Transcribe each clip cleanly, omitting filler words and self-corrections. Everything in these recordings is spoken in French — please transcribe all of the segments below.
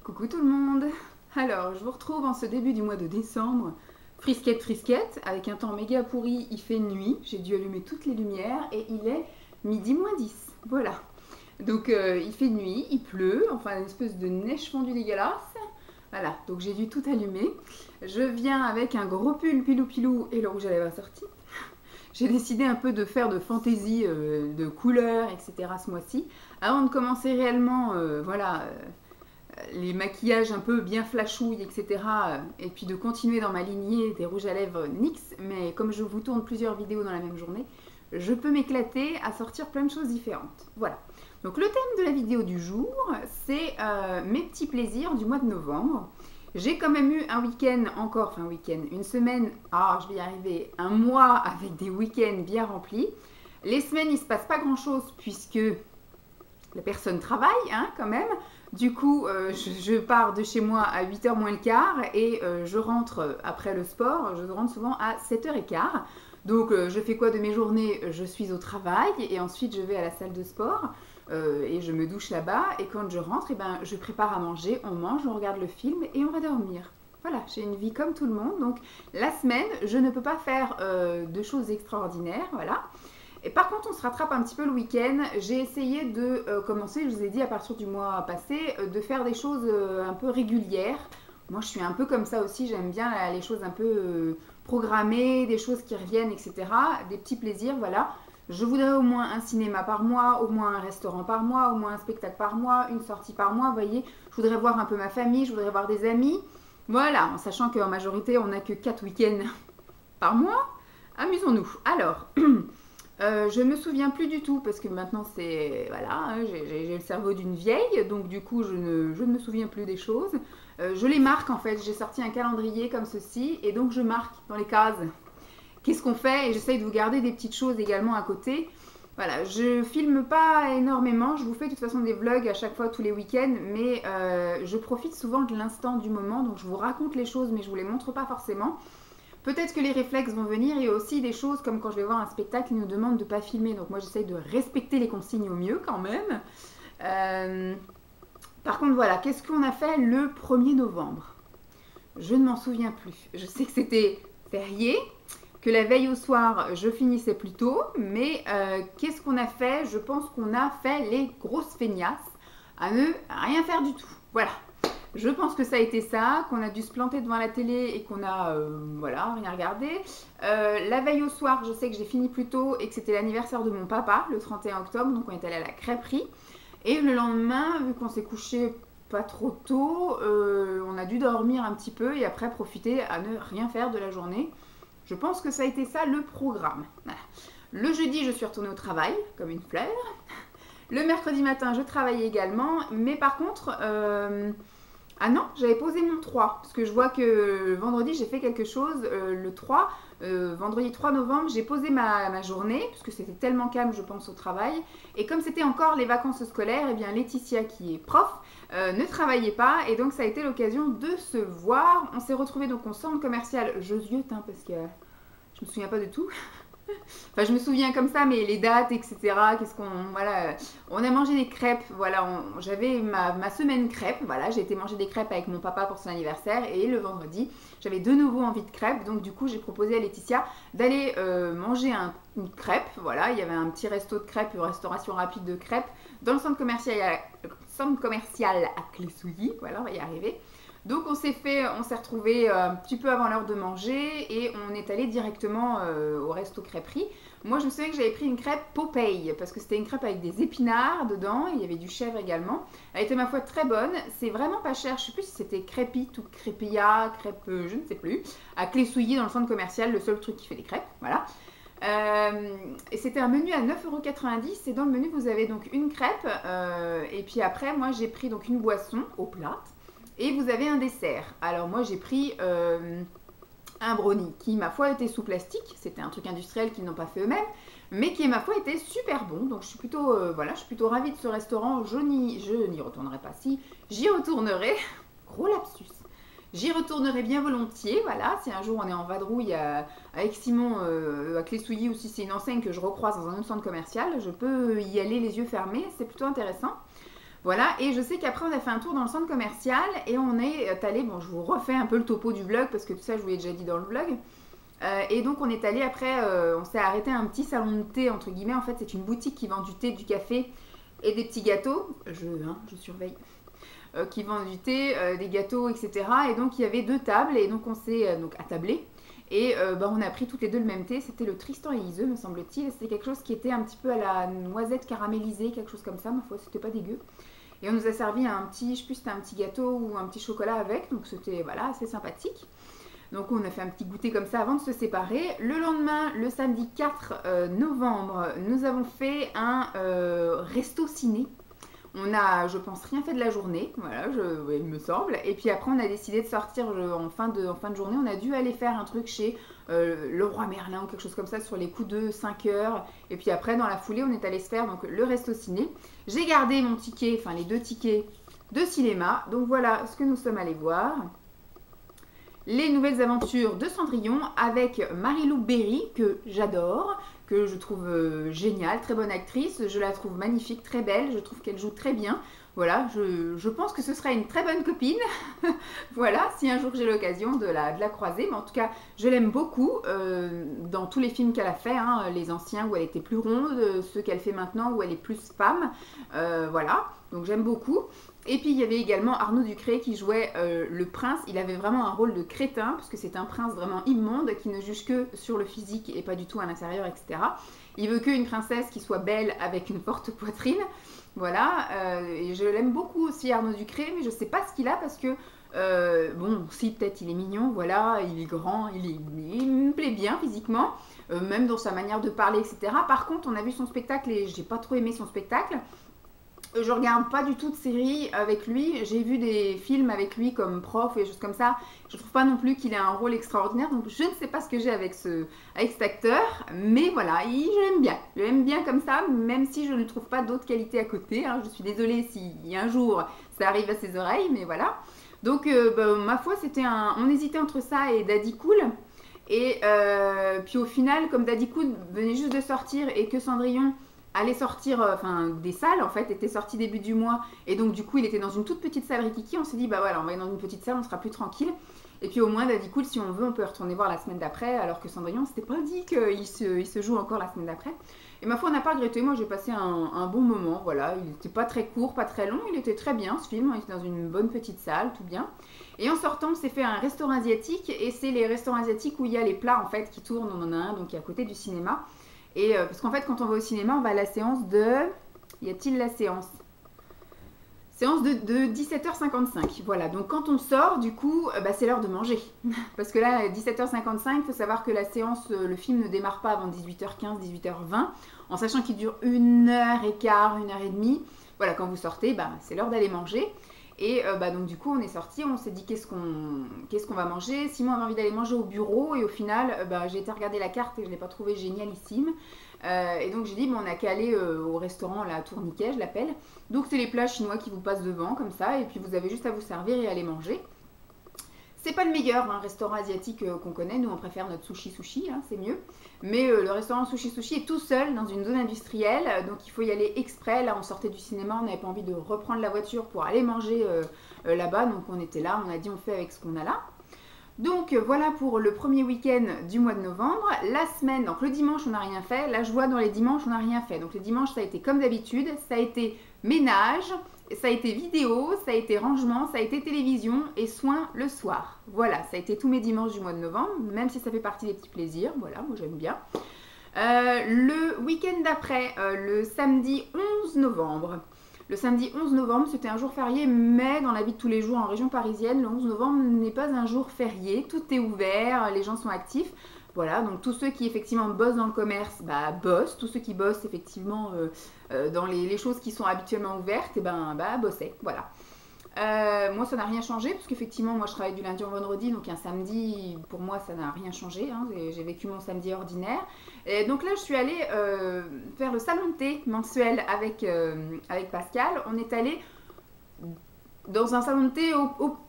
Coucou tout le monde. Alors, je vous retrouve en ce début du mois de décembre. Frisquette, frisquette, avec un temps méga pourri, il fait nuit. J'ai dû allumer toutes les lumières et il est midi moins 10. Voilà. Donc il fait nuit, il pleut, enfin une espèce de neige fondue dégueulasse. Voilà, donc j'ai dû tout allumer. Je viens avec un gros pull pilou pilou et le rouge à lèvres assorti. J'ai décidé un peu de faire de fantaisie, de couleurs, etc. ce mois-ci. Avant de commencer réellement, les maquillages un peu bien flashouilles, etc. Et puis de continuer dans ma lignée des rouges à lèvres NYX. Mais comme je vous tourne plusieurs vidéos dans la même journée, je peux m'éclater à sortir plein de choses différentes. Voilà. Donc le thème de la vidéo du jour, c'est mes petits plaisirs du mois de novembre. J'ai quand même eu un week-end encore, enfin une semaine, je vais y arriver, un mois avec des week-ends bien remplis. Les semaines, il ne se passe pas grand-chose puisque la personne travaille quand même. Du coup, je pars de chez moi à 8h moins le quart et je rentre après le sport, je rentre souvent à 7h15. Donc je fais quoi de mes journées? Je suis au travail et ensuite je vais à la salle de sport et je me douche là-bas. Et quand je rentre, je prépare à manger, on mange, on regarde le film et on va dormir. Voilà, j'ai une vie comme tout le monde. Donc la semaine, je ne peux pas faire de choses extraordinaires, voilà. Et par contre, on se rattrape un petit peu le week-end. J'ai essayé de commencer, je vous ai dit à partir du mois passé, de faire des choses un peu régulières. Moi, je suis un peu comme ça aussi, j'aime bien les choses un peu programmées, des choses qui reviennent, etc. Des petits plaisirs, voilà. Je voudrais au moins un cinéma par mois, au moins un restaurant par mois, au moins un spectacle par mois, une sortie par mois, vous voyez. Je voudrais voir un peu ma famille, je voudrais voir des amis. Voilà, en sachant qu'en majorité, on n'a que 4 week-ends par mois. Amusons-nous. Alors... je me souviens plus du tout parce que maintenant c'est voilà, j'ai le cerveau d'une vieille, donc du coup je ne me souviens plus des choses. Je les marque en fait, j'ai sorti un calendrier comme ceci et donc je marque dans les cases qu'est-ce qu'on fait et j'essaye de vous garder des petites choses également à côté. Voilà, je filme pas énormément, je vous fais de toute façon des vlogs à chaque fois tous les week-ends, mais je profite souvent de l'instant du moment, donc je vous raconte les choses mais je vous les montre pas forcément. Peut-être que les réflexes vont venir et aussi des choses comme quand je vais voir un spectacle, ils nous demandent de ne pas filmer. Donc moi j'essaye de respecter les consignes au mieux quand même. Par contre voilà, qu'est-ce qu'on a fait le 1er novembre? Je ne m'en souviens plus. Je sais que c'était férié, que la veille au soir je finissais plus tôt. Mais qu'est-ce qu'on a fait? Je pense qu'on a fait les grosses feignasses à ne rien faire du tout. Voilà. Je pense que ça a été ça, qu'on a dû se planter devant la télé et qu'on a, rien regardé. La veille au soir, je sais que j'ai fini plus tôt et que c'était l'anniversaire de mon papa, le 31 octobre, donc on est allé à la crêperie. Et le lendemain, vu qu'on s'est couché pas trop tôt, on a dû dormir un petit peu et après profiter à ne rien faire de la journée. Je pense que ça a été ça le programme. Voilà. Le jeudi, je suis retournée au travail, comme une fleur. Le mercredi matin, je travaillais également, mais par contre... Ah non, j'avais posé mon 3, parce que je vois que vendredi j'ai fait quelque chose, le 3, vendredi 3 novembre, j'ai posé ma journée, parce que c'était tellement calme je pense au travail, et comme c'était encore les vacances scolaires, et bien Laetitia qui est prof ne travaillait pas, et donc ça a été l'occasion de se voir. On s'est retrouvés donc au centre commercial Josieute, parce que je me souviens pas de tout. Enfin, je me souviens comme ça, mais les dates, etc. Qu'est-ce qu'on, voilà, on a mangé des crêpes. Voilà, j'avais ma semaine crêpes. Voilà, j'ai été manger des crêpes avec mon papa pour son anniversaire et le vendredi, j'avais de nouveau envie de crêpes. Donc du coup, j'ai proposé à Laetitia d'aller manger une crêpe. Voilà, il y avait un petit resto de crêpes, une restauration rapide de crêpes dans le centre commercial à Clé-Souilly. Voilà, on va y arriver. Donc on s'est retrouvés un petit peu avant l'heure de manger et on est allé directement au resto crêperie. Moi je me souviens que j'avais pris une crêpe Popeye parce que c'était une crêpe avec des épinards dedans, il y avait du chèvre également. Elle était ma foi très bonne, c'est vraiment pas cher, je sais plus si c'était crêpite ou crêpilla, crêpe je ne sais plus, à Clé-Souilly dans le centre commercial, le seul truc qui fait des crêpes, voilà. Et c'était un menu à 9,90 € et dans le menu vous avez donc une crêpe et puis après moi j'ai pris donc une boisson au plat. Et vous avez un dessert. Alors moi j'ai pris un brownie qui ma foi était sous plastique. C'était un truc industriel qu'ils n'ont pas fait eux-mêmes. Mais qui ma foi était super bon. Donc je suis plutôt, je suis plutôt ravie de ce restaurant. Je n'y retournerai pas. Si, j'y retournerai. Gros lapsus. J'y retournerai bien volontiers. Voilà, si un jour on est en vadrouille avec Simon à Clé-Souilly ou si c'est une enseigne que je recroise dans un autre centre commercial, je peux y aller les yeux fermés. C'est plutôt intéressant. Voilà, et je sais qu'après on a fait un tour dans le centre commercial et on est allé, bon je vous refais un peu le topo du vlog parce que tout ça je vous l'ai déjà dit dans le vlog. Et donc on est allé après, on s'est arrêté à un petit salon de thé entre guillemets, en fait c'est une boutique qui vend du thé, du café et des petits gâteaux, je surveille, qui vend du thé, des gâteaux etc. Et donc il y avait 2 tables et donc on s'est donc attablé. Et on a pris toutes les 2 le même thé, c'était le Tristan et Iseux me semble-t-il, c'était quelque chose qui était un petit peu à la noisette caramélisée, quelque chose comme ça, ma foi c'était pas dégueu. Et on nous a servi un petit, je sais plus si c'était un petit gâteau ou un petit chocolat avec, donc c'était voilà, assez sympathique. Donc on a fait un petit goûter comme ça avant de se séparer. Le lendemain, le samedi 4 novembre, nous avons fait un resto ciné. On a, je pense, rien fait de la journée, voilà, ouais, il me semble. Et puis après, on a décidé de sortir en fin de journée. On a dû aller faire un truc chez le Roi Merlin ou quelque chose comme ça sur les coups de 5 heures. Et puis après, dans la foulée, on est allé se faire donc, le resto ciné. J'ai gardé mon ticket, enfin les 2 tickets de cinéma. Donc voilà ce que nous sommes allés voir. Les nouvelles aventures de Cendrillon avec Marie-Lou Berry, que j'adore, que je trouve géniale, très bonne actrice, je la trouve magnifique, très belle, je trouve qu'elle joue très bien. Voilà, je pense que ce sera une très bonne copine. Voilà, si un jour j'ai l'occasion de la croiser. Mais en tout cas, je l'aime beaucoup dans tous les films qu'elle a fait, hein, les anciens où elle était plus ronde, ceux qu'elle fait maintenant où elle est plus femme. Voilà, donc j'aime beaucoup. Et puis il y avait également Arnaud Ducré qui jouait le prince. Il avait vraiment un rôle de crétin, parce que c'est un prince vraiment immonde qui ne juge que sur le physique et pas du tout à l'intérieur, etc. Il veut qu'une princesse qui soit belle avec une forte poitrine. Voilà, et je l'aime beaucoup aussi Arnaud Ducré, mais je sais pas ce qu'il a parce que, bon, si peut-être il est mignon, voilà, il est grand, il me plaît bien physiquement, même dans sa manière de parler, etc. Par contre, on a vu son spectacle et j'ai pas trop aimé son spectacle. Je regarde pas du tout de séries avec lui. J'ai vu des films avec lui comme prof et des choses comme ça. Je trouve pas non plus qu'il ait un rôle extraordinaire. Donc je ne sais pas ce que j'ai avec cet acteur. Mais voilà, je l'aime bien. Je l'aime bien comme ça, même si je ne trouve pas d'autres qualités à côté. Hein. Je suis désolée si un jour ça arrive à ses oreilles, mais voilà. Donc ma foi, on hésitait entre ça et Daddy Cool. Et puis au final, comme Daddy Cool venait juste de sortir et que Cendrillon allait sortir, des salles en fait, était sorti début du mois et donc du coup il était dans une toute petite salle Rikiki, on s'est dit bah voilà on va aller dans une petite salle, on sera plus tranquille et puis au moins Daddy Cool si on veut on peut retourner voir la semaine d'après alors que Cendrillon c'était pas dit qu'il se joue encore la semaine d'après et ma foi on n'a pas regretté, moi j'ai passé un bon moment, voilà, il était pas très court, pas très long, il était très bien ce film, il était dans une bonne petite salle, tout bien et en sortant on s'est fait un restaurant asiatique et c'est les restaurants asiatiques où il y a les plats en fait qui tournent, on en a un donc qui est à côté du cinéma. Et parce qu'en fait, quand on va au cinéma, on va à la séance de... Y a-t-il la séance? Séance de 17h55. Voilà, donc quand on sort, du coup, c'est l'heure de manger. Parce que là, 17h55, il faut savoir que la séance, le film ne démarre pas avant 18h15, 18h20, en sachant qu'il dure 1h15, 1h30. Voilà, quand vous sortez, c'est l'heure d'aller manger. Et donc du coup on est sorti, on s'est dit qu'est-ce qu'on va manger. Simon avait envie d'aller manger au bureau et au final j'ai été regarder la carte et je ne l'ai pas trouvé génialissime. Et donc j'ai dit on a qu'à aller au restaurant la Tourniquet, je l'appelle. Donc c'est les plats chinois qui vous passent devant comme ça et puis vous avez juste à vous servir et aller manger. C'est pas le meilleur restaurant asiatique qu'on connaît, nous on préfère notre sushi, hein, c'est mieux. Mais le restaurant sushi est tout seul dans une zone industrielle, donc il faut y aller exprès. Là on sortait du cinéma, on n'avait pas envie de reprendre la voiture pour aller manger là-bas, donc on était là, on a dit on fait avec ce qu'on a là. Donc voilà pour le premier week-end du mois de novembre. La semaine, donc le dimanche on n'a rien fait, là je vois dans les dimanches on n'a rien fait. Donc le dimanche ça a été comme d'habitude, ça a été ménage, ça a été vidéo, ça a été rangement, ça a été télévision et soins le soir. Voilà, ça a été tous mes dimanches du mois de novembre, même si ça fait partie des petits plaisirs. Voilà, moi j'aime bien. Le week-end d'après, le samedi 11 novembre. Le samedi 11 novembre, c'était un jour férié, mais dans la vie de tous les jours en région parisienne, le 11 novembre n'est pas un jour férié. Tout est ouvert, les gens sont actifs. Voilà, donc tous ceux qui effectivement bossent dans le commerce, bossent. Tous ceux qui bossent effectivement dans les choses qui sont habituellement ouvertes, bossaient. Voilà. Moi, ça n'a rien changé, parce qu'effectivement, moi, je travaille du lundi au vendredi, donc un samedi, pour moi, ça n'a rien changé. Hein, j'ai vécu mon samedi ordinaire. Et donc là, je suis allée faire le salon de thé mensuel avec Pascal. On est allé dans un salon de thé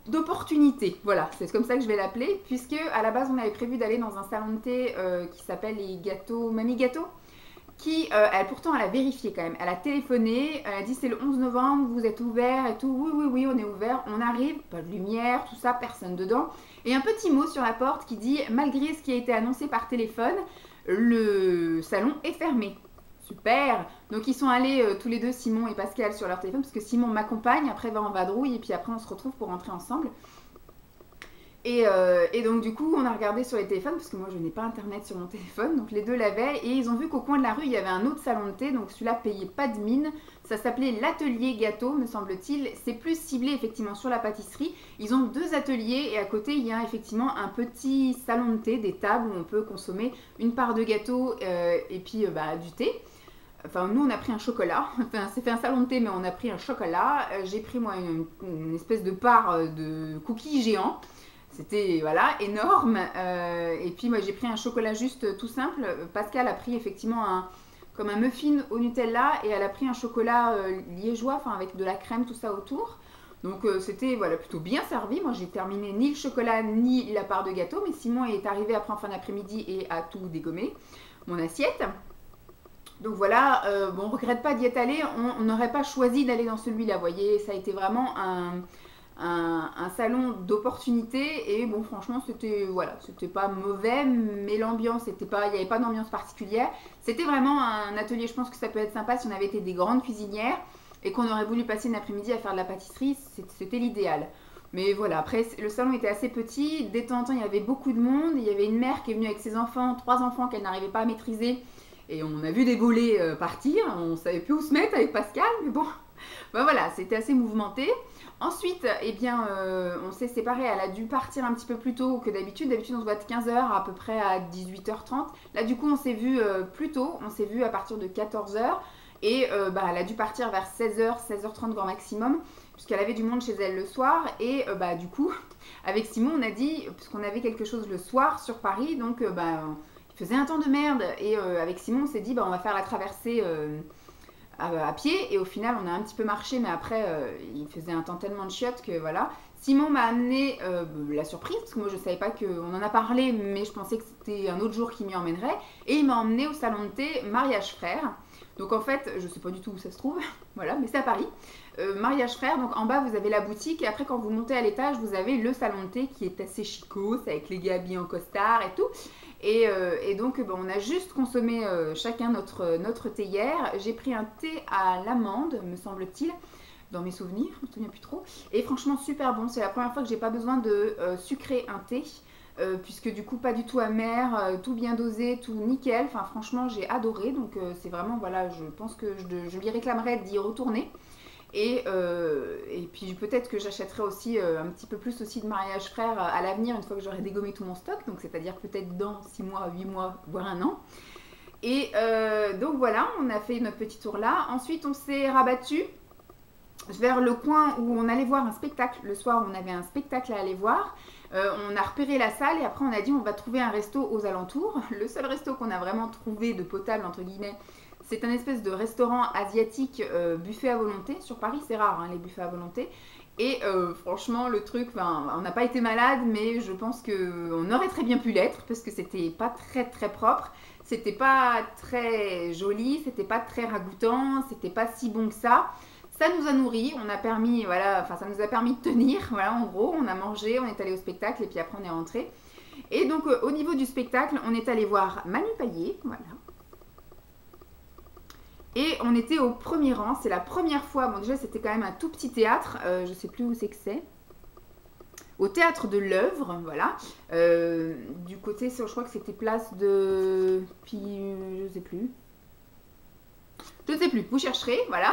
d'opportunité. Voilà, c'est comme ça que je vais l'appeler, puisque à la base, on avait prévu d'aller dans un salon de thé qui s'appelle les gâteaux Mamie Gâteau, qui, pourtant, elle a vérifié quand même. Elle a téléphoné, elle a dit c'est le 11 novembre, vous êtes ouvert et tout. Oui, oui, oui, on est ouvert, on arrive, pas de lumière, tout ça, personne dedans. Et un petit mot sur la porte qui dit malgré ce qui a été annoncé par téléphone, le salon est fermé. Super. Donc ils sont allés tous les deux, Simon et Pascal, sur leur téléphone, parce que Simon m'accompagne, après va en vadrouille, et puis après on se retrouve pour rentrer ensemble. Et donc du coup on a regardé sur les téléphones, parce que moi je n'ai pas internet sur mon téléphone, donc les deux l'avaient, et ils ont vu qu'au coin de la rue il y avait un autre salon de thé, donc celui-là payait pas de mine, ça s'appelait l'atelier gâteau me semble-t-il, c'est plus ciblé effectivement sur la pâtisserie, ils ont 2 ateliers et à côté il y a effectivement un petit salon de thé, des tables où on peut consommer une part de gâteau et puis du thé. Enfin, nous, on a pris un chocolat. Enfin, c'est fait un salon de thé, mais on a pris un chocolat. J'ai pris, moi, une espèce de part de cookies géants. C'était, voilà, énorme. Et puis, moi, j'ai pris un chocolat juste tout simple. Pascal a pris, effectivement, comme un muffin au Nutella. Et elle a pris un chocolat liégeois, enfin, avec de la crème, tout ça autour. Donc, c'était, voilà, plutôt bien servi. Moi, j'ai terminé ni le chocolat, ni la part de gâteau. Mais Simon est arrivé après en fin d'après-midi et a tout dégommé, mon assiette. Donc voilà, bon, on ne regrette pas d'y être allé, on n'aurait pas choisi d'aller dans celui-là, vous voyez, ça a été vraiment un salon d'opportunité et bon, franchement, c'était voilà, c'était pas mauvais, mais l'ambiance, il n'y avait pas d'ambiance particulière. C'était vraiment un atelier, je pense que ça peut être sympa si on avait été des grandes cuisinières et qu'on aurait voulu passer une après-midi à faire de la pâtisserie, c'était l'idéal. Mais voilà, après, le salon était assez petit, de temps en temps, il y avait beaucoup de monde, il y avait une mère qui est venue avec ses enfants, 3 enfants qu'elle n'arrivait pas à maîtriser. Et on a vu des volets partir, on savait plus où se mettre avec Pascal, mais bon, ben voilà, c'était assez mouvementé. Ensuite, eh bien, on s'est séparés, elle a dû partir un petit peu plus tôt que d'habitude. D'habitude, on se voit de 15h à peu près à 18h30. Là, du coup, on s'est vu plus tôt, on s'est vu à partir de 14h. Et elle a dû partir vers 16h, 16h30 grand maximum, puisqu'elle avait du monde chez elle le soir. Et du coup, avec Simon, on a dit, puisqu'on avait quelque chose le soir sur Paris, donc il faisait un temps de merde et avec Simon on s'est dit on va faire la traversée à pied et au final on a un petit peu marché mais après il faisait un temps tellement de chiottes que voilà. Simon m'a amené la surprise parce que moi je savais pas qu'on en a parlé mais je pensais que c'était un autre jour qui m'y emmènerait et il m'a emmené au salon de thé Mariage Frères. Donc en fait je sais pas du tout où ça se trouve, voilà, mais c'est à Paris. Mariage Frères, donc en bas vous avez la boutique et après quand vous montez à l'étage vous avez le salon de thé qui est assez chicos avec les gars habillés en costard et tout. Et donc on a juste consommé chacun notre thé hier. J'ai pris un thé à l'amande, me semble-t-il, dans mes souvenirs, je me souviens plus trop. Et franchement super bon, c'est la première fois que j'ai pas besoin de sucrer un thé. Puisque du coup pas du tout amer, tout bien dosé, tout nickel. Enfin franchement j'ai adoré, donc c'est vraiment voilà, je pense que je lui réclamerais d'y retourner. Et puis peut-être que j'achèterai aussi un petit peu plus aussi de Mariage Frères à l'avenir une fois que j'aurai dégommé tout mon stock, donc c'est-à-dire peut-être dans 6 mois, 8 mois, voire 1 an. Et donc voilà, on a fait notre petit tour là. Ensuite on s'est rabattu vers le coin où on allait voir un spectacle. Le soir on avait un spectacle à aller voir. On a repéré la salle et après on a dit on va trouver un resto aux alentours. Le seul resto qu'on a vraiment trouvé de potable entre guillemets, c'est un espèce de restaurant asiatique buffet à volonté. Sur Paris, c'est rare les buffets à volonté. Et franchement, le truc, on n'a pas été malade, mais je pense qu'on aurait très bien pu l'être parce que c'était pas très très propre. C'était pas très joli, c'était pas très ragoûtant, c'était pas si bon que ça. Ça nous a nourris, on a permis, voilà, ça nous a permis de tenir, voilà, en gros, on a mangé, on est allé au spectacle et puis après on est rentré. Et donc au niveau du spectacle, on est allé voir Manu Payet, voilà. Et on était au premier rang, c'est la première fois, bon déjà c'était quand même un tout petit théâtre, je sais plus où c'est que c'est. Au théâtre de l'œuvre, voilà. Du côté, je crois que c'était place de... Puis, je sais plus. Je ne sais plus, vous chercherez, voilà.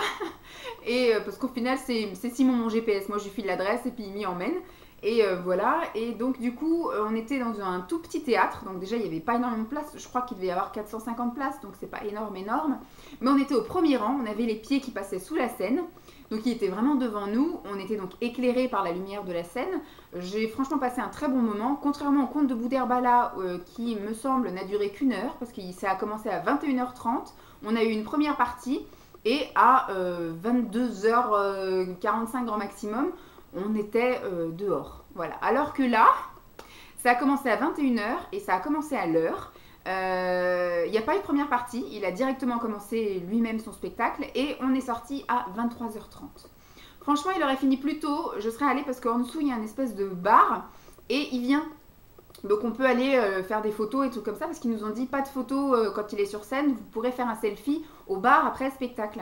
Et parce qu'au final, c'est Simon mon GPS. Moi, je lui file l'adresse et puis il m'y emmène. Et voilà. Et donc, du coup, on était dans un tout petit théâtre. Donc, déjà, il n'y avait pas énormément de place. Je crois qu'il devait y avoir 450 places. Donc, c'est pas énorme, énorme. Mais on était au premier rang. On avait les pieds qui passaient sous la scène. Donc, il était vraiment devant nous. On était donc éclairés par la lumière de la scène. J'ai franchement passé un très bon moment. Contrairement au conte de Boudherbala, qui, me semble, n'a duré qu'1 heure. Parce que ça a commencé à 21h30. On a eu une première partie et à 22h45 grand maximum, on était dehors. Voilà. Alors que là, ça a commencé à 21h et ça a commencé à l'heure. Il n'y a pas eu de première partie, il a directement commencé lui-même son spectacle et on est sorti à 23h30. Franchement, il aurait fini plus tôt, je serais allée parce qu'en dessous, il y a une espèce de bar et il vient. Donc on peut aller faire des photos et tout comme ça parce qu'ils nous ont dit pas de photos quand il est sur scène, vous pourrez faire un selfie au bar après le spectacle.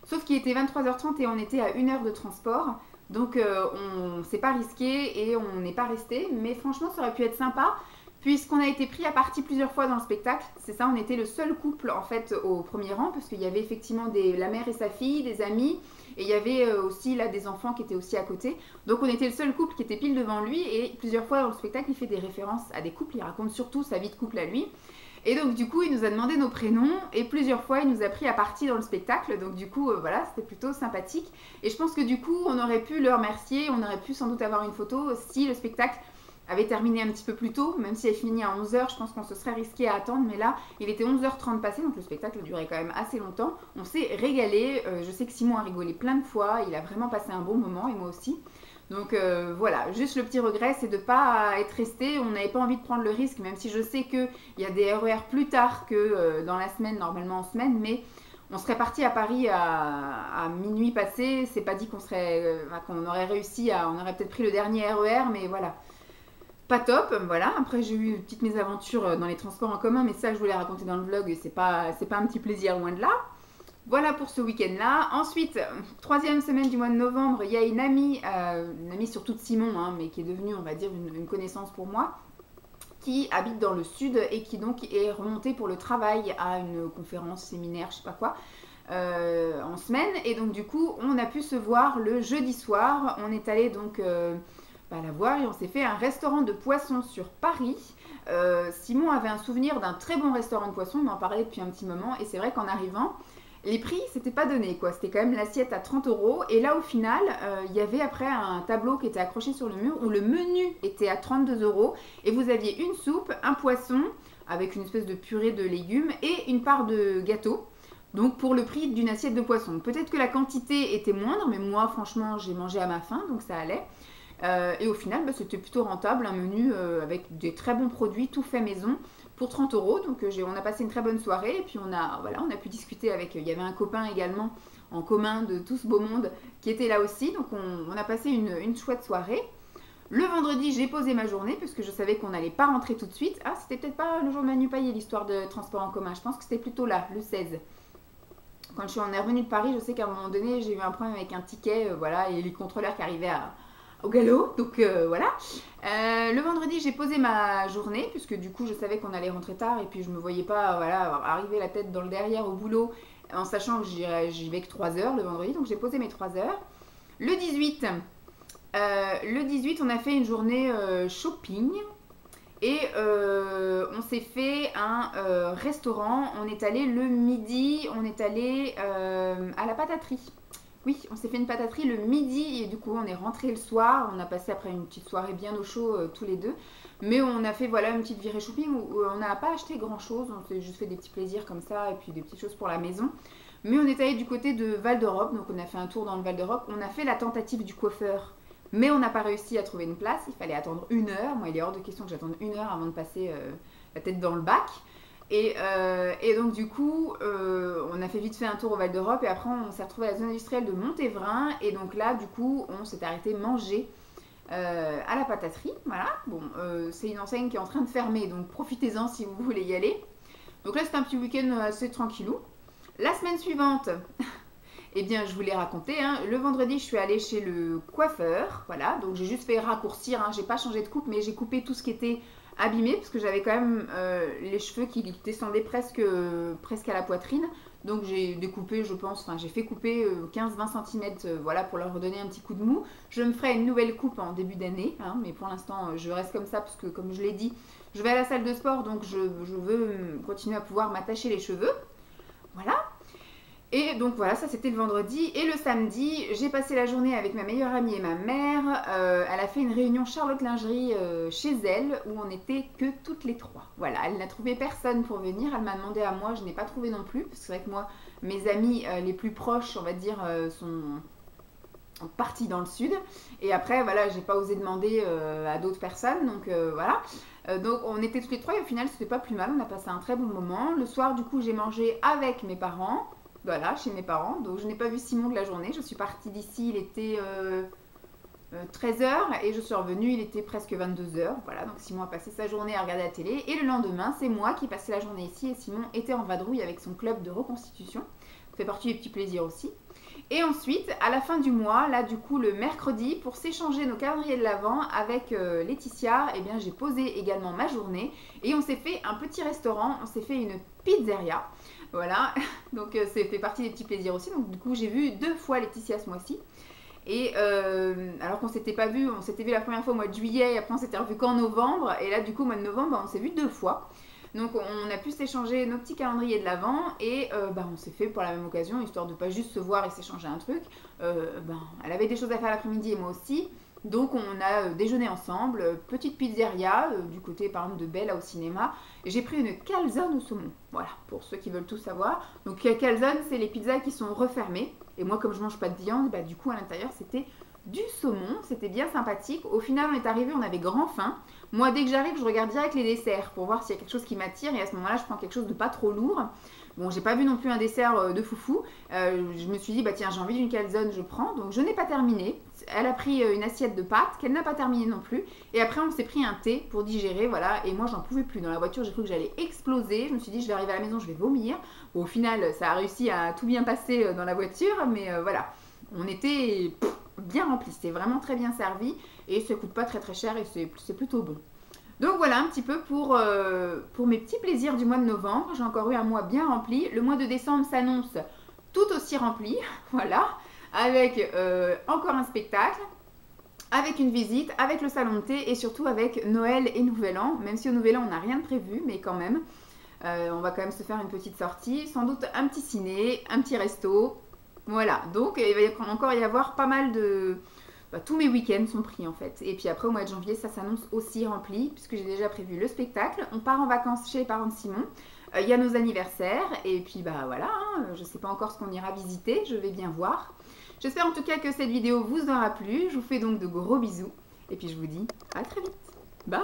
Sauf qu'il était 23h30 et on était à 1 heure de transport. Donc on ne s'est pas risqué et on n'est pas resté. Mais franchement, ça aurait pu être sympa puisqu'on a été pris à partie plusieurs fois dans le spectacle. C'est ça, on était le seul couple en fait au premier rang parce qu'il y avait effectivement la mère et sa fille, des amis. Et il y avait aussi là des enfants qui étaient aussi à côté. Donc on était le seul couple qui était pile devant lui. Et plusieurs fois dans le spectacle, il fait des références à des couples. Il raconte surtout sa vie de couple à lui. Et donc du coup, il nous a demandé nos prénoms et plusieurs fois, il nous a pris à partie dans le spectacle. Donc du coup, voilà, c'était plutôt sympathique. Et je pense que du coup, on aurait pu le remercier, on aurait pu sans doute avoir une photo si le spectacle avait terminé un petit peu plus tôt. Même si elle finit à 11h, je pense qu'on se serait risqué à attendre. Mais là, il était 11h30 passé, donc le spectacle durait quand même assez longtemps. On s'est régalé. Je sais que Simon a rigolé plein de fois. Il a vraiment passé un bon moment et moi aussi. Donc voilà, juste le petit regret, c'est de ne pas être resté. On n'avait pas envie de prendre le risque, même si je sais qu'il y a des RER plus tard que dans la semaine, normalement en semaine, mais on serait parti à Paris à minuit passé. C'est pas dit qu'on aurait réussi on aurait peut-être pris le dernier RER, mais voilà. Pas top, voilà. Après, j'ai eu une petite mésaventure dans les transports en commun, mais ça, je vous l'ai raconté dans le vlog. C'est pas un petit plaisir, loin de là. Voilà pour ce week-end-là. Ensuite, troisième semaine du mois de novembre, il y a une amie surtout de Simon, hein, mais qui est devenue, on va dire, une connaissance pour moi, qui habite dans le sud et qui donc est remontée pour le travail à une conférence, séminaire, je sais pas quoi, en semaine. Et donc du coup, on a pu se voir le jeudi soir. On est allé donc la voir et on s'est fait un restaurant de poisson sur Paris. Simon avait un souvenir d'un très bon restaurant de poisson, il m'en parlait depuis un petit moment et c'est vrai qu'en arrivant, les prix, c'était pas donné, quoi. C'était quand même l'assiette à 30 €. Et là, au final, il y avait après un tableau qui était accroché sur le mur où le menu était à 32 € et vous aviez une soupe, un poisson avec une espèce de purée de légumes et une part de gâteau. Donc pour le prix d'une assiette de poisson. Peut-être que la quantité était moindre, mais moi, franchement, j'ai mangé à ma faim, donc ça allait. Et au final, c'était plutôt rentable, un menu avec des très bons produits, tout fait maison, pour 30 €. Donc on a passé une très bonne soirée et puis on a pu discuter avec, il y avait un copain également en commun de tout ce beau monde qui était là aussi. Donc on a passé une chouette soirée. Le vendredi, j'ai posé ma journée puisque je savais qu'on n'allait pas rentrer tout de suite. Ah, c'était peut-être pas le jour de Manu Payet, l'histoire de transport en commun. Je pense que c'était plutôt là, le 16. Quand on est revenu de Paris, je sais qu'à un moment donné, j'ai eu un problème avec un ticket, et les contrôleurs qui arrivaient au galop, donc voilà. Le vendredi, j'ai posé ma journée, puisque du coup, je savais qu'on allait rentrer tard, et puis je me voyais pas arriver la tête dans le derrière au boulot, en sachant que j'y vais que 3 heures le vendredi, donc j'ai posé mes 3 heures. Le 18, on a fait une journée shopping, et on s'est fait un restaurant. On est allé le midi, on est allé à la pataterie. Oui, on s'est fait une pataterie le midi et du coup on est rentré le soir. On a passé après une petite soirée bien au chaud tous les deux. Mais on a fait une petite virée shopping où on n'a pas acheté grand chose. On s'est juste fait des petits plaisirs comme ça et puis des petites choses pour la maison. Mais on est allé du côté de Val d'Europe, donc on a fait un tour dans le Val d'Europe. On a fait la tentative du coiffeur, mais on n'a pas réussi à trouver une place. Il fallait attendre 1 heure. Moi, il est hors de question que j'attende 1 heure avant de passer la tête dans le bac. Et donc du coup, on a fait vite fait un tour au Val d'Europe et après on s'est retrouvé à la zone industrielle de Montévrain et donc là du coup on s'est arrêté manger à la pataterie. Voilà, bon, c'est une enseigne qui est en train de fermer, donc profitez-en si vous voulez y aller. Donc là c'est un petit week-end assez tranquillou. La semaine suivante, eh bien je vous l'ai raconté, hein, le vendredi je suis allée chez le coiffeur, voilà, donc j'ai juste fait raccourcir, hein, j'ai pas changé de coupe mais j'ai coupé tout ce qui était abîmé parce que j'avais quand même les cheveux qui descendaient presque à la poitrine, donc j'ai découpé, je pense, j'ai fait couper 15-20 cm, voilà, pour leur redonner un petit coup de mou. Je me ferai une nouvelle coupe en début d'année, hein, mais pour l'instant je reste comme ça parce que comme je l'ai dit, je vais à la salle de sport, donc je veux continuer à pouvoir m'attacher les cheveux, voilà. Et donc voilà, ça c'était le vendredi. Et le samedi, j'ai passé la journée avec ma meilleure amie et ma mère. Elle a fait une réunion Charlotte Lingerie chez elle, où on n'était que toutes les trois. Voilà, elle n'a trouvé personne pour venir. Elle m'a demandé à moi, je n'ai pas trouvé non plus. Parce que c'est vrai que moi, mes amis les plus proches, on va dire, partie dans le sud. Et après, voilà, j'ai pas osé demander à d'autres personnes. Donc voilà. Donc on était tous les trois et au final, c'était pas plus mal. On a passé un très bon moment. Le soir, du coup, j'ai mangé avec mes parents. Voilà, chez mes parents. Donc je n'ai pas vu Simon de la journée. Je suis partie d'ici, il était 13 h et je suis revenue, il était presque 22 h. Voilà, donc Simon a passé sa journée à regarder la télé. Et le lendemain, c'est moi qui passais la journée ici et Simon était en vadrouille avec son club de reconstitution. Ça fait partie des petits plaisirs aussi. Et ensuite, à la fin du mois, là du coup le mercredi, pour s'échanger nos calendriers de l'Avent avec Laetitia, eh bien j'ai posé également ma journée et on s'est fait un petit restaurant, on s'est fait une pizzeria. Voilà, donc ça fait partie des petits plaisirs aussi. Donc du coup j'ai vu 2 fois Laetitia ce mois-ci. Et alors qu'on s'était pas vu, on s'était vu la première fois au mois de juillet et après on s'était revu qu'en novembre. Et là du coup au mois de novembre, on s'est vu 2 fois. Donc on a pu s'échanger nos petits calendriers de l'Avent et on s'est fait pour la même occasion, histoire de pas juste se voir et s'échanger un truc. Elle avait des choses à faire l'après-midi et moi aussi. Donc on a déjeuné ensemble, petite pizzeria, du côté par exemple de Bella au cinéma. J'ai pris une calzone au saumon, voilà, pour ceux qui veulent tout savoir. Donc calzone, c'est les pizzas qui sont refermées. Et moi comme je mange pas de viande, du coup à l'intérieur c'était du saumon, c'était bien sympathique. Au final on est arrivé, on avait grand faim. Moi dès que j'arrive je regarde direct les desserts pour voir s'il y a quelque chose qui m'attire et à ce moment là je prends quelque chose de pas trop lourd. Bon, j'ai pas vu non plus un dessert de foufou. Je me suis dit, tiens, j'ai envie d'une calzone, je prends. Donc, je n'ai pas terminé. Elle a pris une assiette de pâtes qu'elle n'a pas terminé non plus. Et après, on s'est pris un thé pour digérer, voilà. Et moi, j'en pouvais plus. Dans la voiture, j'ai cru que j'allais exploser. Je me suis dit, je vais arriver à la maison, je vais vomir. Bon, au final, ça a réussi à tout bien passer dans la voiture. Mais voilà, on était bien remplis. C'était vraiment très bien servi. Et ça coûte pas très très cher et c'est plutôt bon. Donc voilà un petit peu pour mes petits plaisirs du mois de novembre. J'ai encore eu un mois bien rempli. Le mois de décembre s'annonce tout aussi rempli, voilà, avec encore un spectacle, avec une visite, avec le salon de thé et surtout avec Noël et Nouvel An. Même si au Nouvel An on n'a rien de prévu, mais quand même, on va quand même se faire une petite sortie. Sans doute un petit ciné, un petit resto. Voilà, donc il va encore y avoir pas mal de... tous mes week-ends sont pris en fait. Et puis après au mois de janvier ça s'annonce aussi rempli puisque j'ai déjà prévu le spectacle. On part en vacances chez les parents de Simon. Il y a nos anniversaires et puis voilà, je ne sais pas encore ce qu'on ira visiter, je vais bien voir. J'espère en tout cas que cette vidéo vous aura plu. Je vous fais donc de gros bisous et puis je vous dis à très vite. Bye!